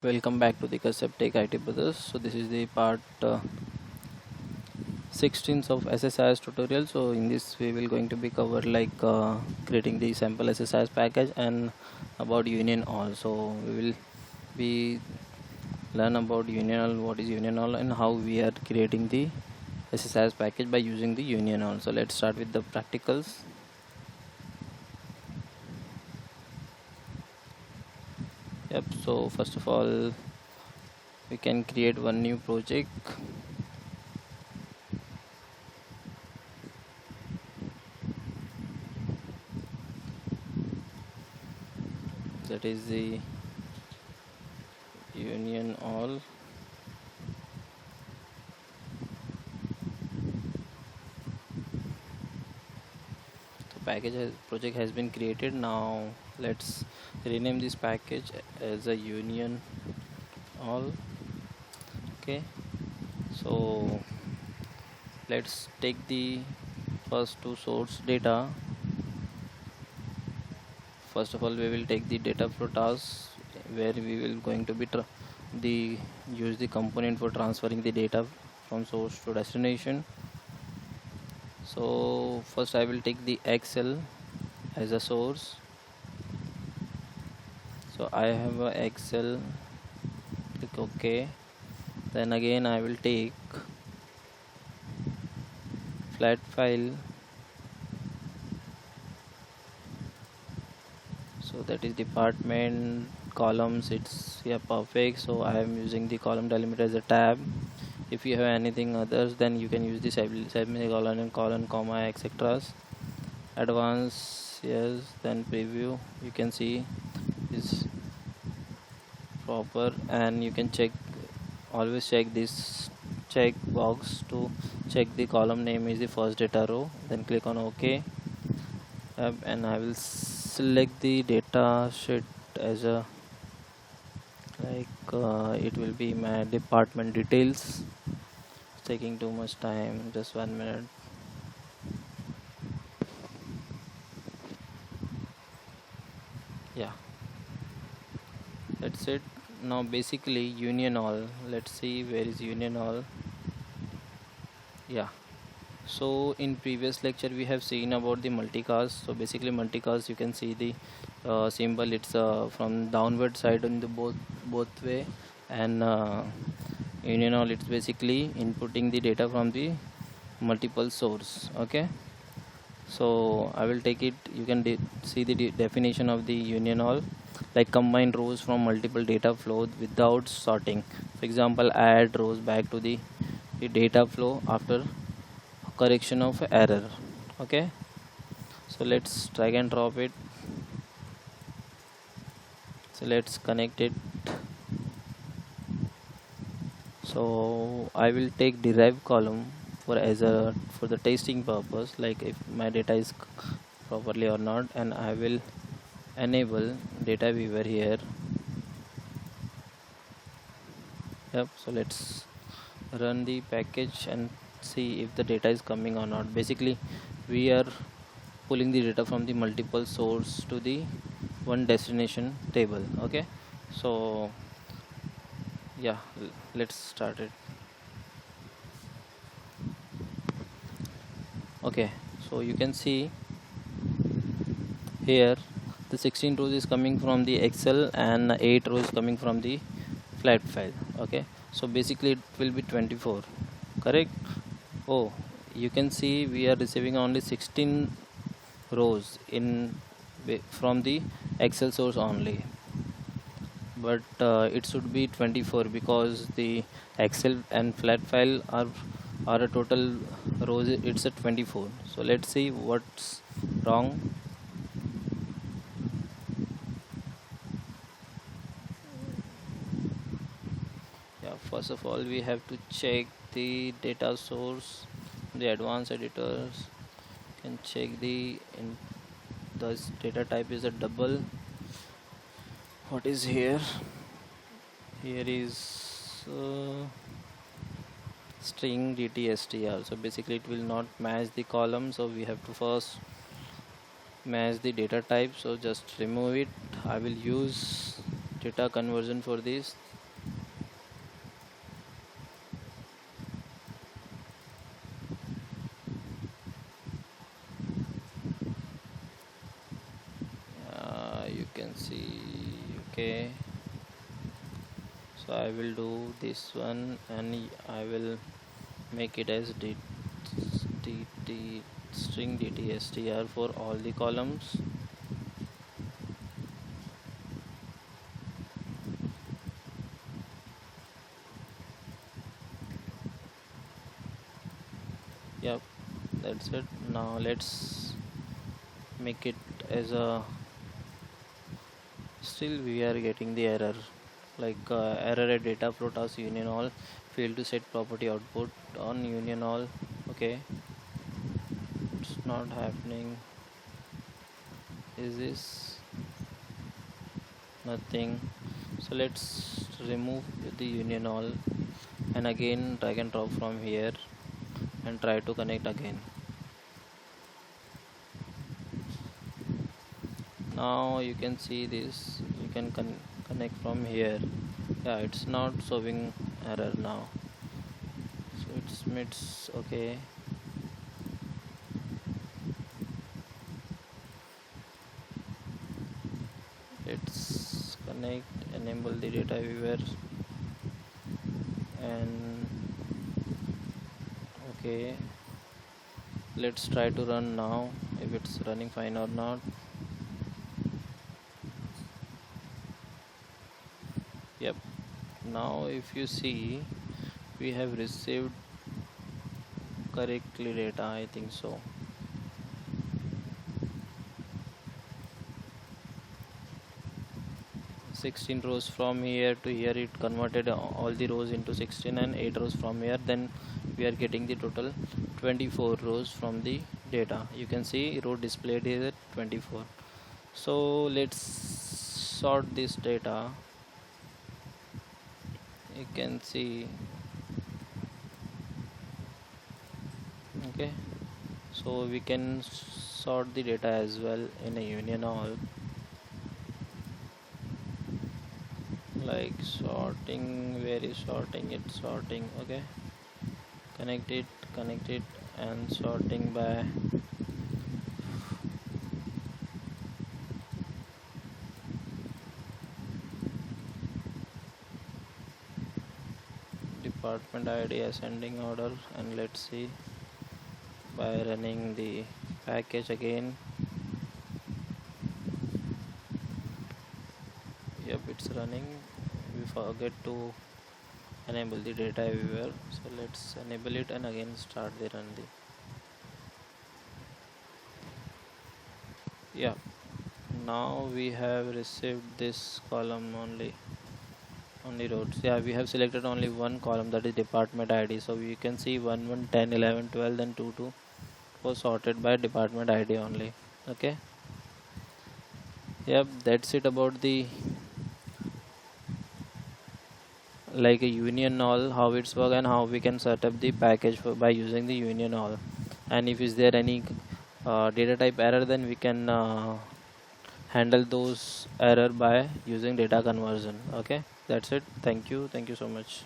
Welcome back to the Kashyap Tech IT Brothers. So this is the part 16 of SSIS tutorial. So in this we will going to be covered like creating the sample SSIS package and about union all. So we will be learn about union all, what is union all, and how we are creating the SSIS package by using the union all. So let's start with the practicals. Yep. So first of all, we can create one new project. That is the union all. The project has been created. Now let's rename this package as a union all. Okay, so let's take the first two source data. First of all, we will take the data flow task where we will going to be the use the component for transferring the data from source to destination. So first I will take the Excel as a source. So I have a Excel, click OK. Then again I will take flat file. So that is department columns. It's perfect. So I am using the column delimiter as a tab. If you have anything others, then you can use the semicolon and colon, comma, etc. Advanced, yes. Then preview, you can see is proper, and you can always check this check box to check the column name is the first data row. Then click on OK, and I will select the data sheet as a it will be my department details. It's taking too much time, just 1 minute. Yeah, that's it. Now basically union all, let's see where is union all. Yeah, so in previous lecture we have seen about the multicast. So basically multicast, you can see the symbol, it's from downward side in the both way, and union all, it's basically inputting the data from the multiple source. Okay, so I will take it. You can see the definition of the union all, like combine rows from multiple data flow without sorting. For example, add rows back to the data flow after correction of error. Okay, so let's drag and drop it. So let's connect it. So I will take derive column for the testing purpose, like if my data is properly or not, and I will enable data viewer here. Yep, so let's run the package and see if the data is coming or not. Basically we are pulling the data from the multiple source to the one destination table. Okay, so yeah, let's start it. Okay, so you can see here the 16 rows is coming from the Excel and 8 rows coming from the flat file. Okay, so basically it will be 24, correct? Oh, you can see we are receiving only 16 rows from the Excel source only, but it should be 24 because the Excel and flat file are a total rows, it's a 24. So let's see what's wrong. Yeah, first of all we have to check the data source. The advanced editors can check the data type is a double. What is here? Here is string dtstr. So basically it will not match the column, so we have to first match the data type. So just remove it. I will use data conversion for this. You can see, okay, so I will do this one and I will make it as string dtstr for all the columns. Yep, that's it. Now let's make it as a, still we are getting the error, like error at data protas union all, fail to set property output on union all. Okay, it's not happening. Is this nothing? So let's remove the union all and again drag and drop from here and try to connect again. Now you can see this, you can connect from here. Yeah, it's not showing error now, so it's okay. Let's connect, enable the data viewer, and okay, let's try to run now if it's running fine or not. Yep, now if you see, we have received correctly data, I think so. Sixteen rows from here to here, it converted all the rows into 16, and 8 rows from here, then we are getting the total 24 rows from the data. You can see row displayed is at 24. So let's sort this data. You can see, okay, so we can sort the data as well in a union all, like sorting, where is sorting, it's sorting, okay, connect it and sorting by department ID ascending order, and let's see, by running the package again. Yep, it's running. We forget to enable the data viewer, so let's enable it and again start the run. Yeah, now we have received this column only rows. Yeah, we have selected only one column, that is department ID. So we can see 1 1 10 11 12 and 2 2 was sorted by department ID only. Okay, yep, that's it about the, like a union all, how it's work and how we can set up the package by using the union all. And if is there any data type error, then we can handle those error by using data conversion. Okay, that's it. Thank you so much.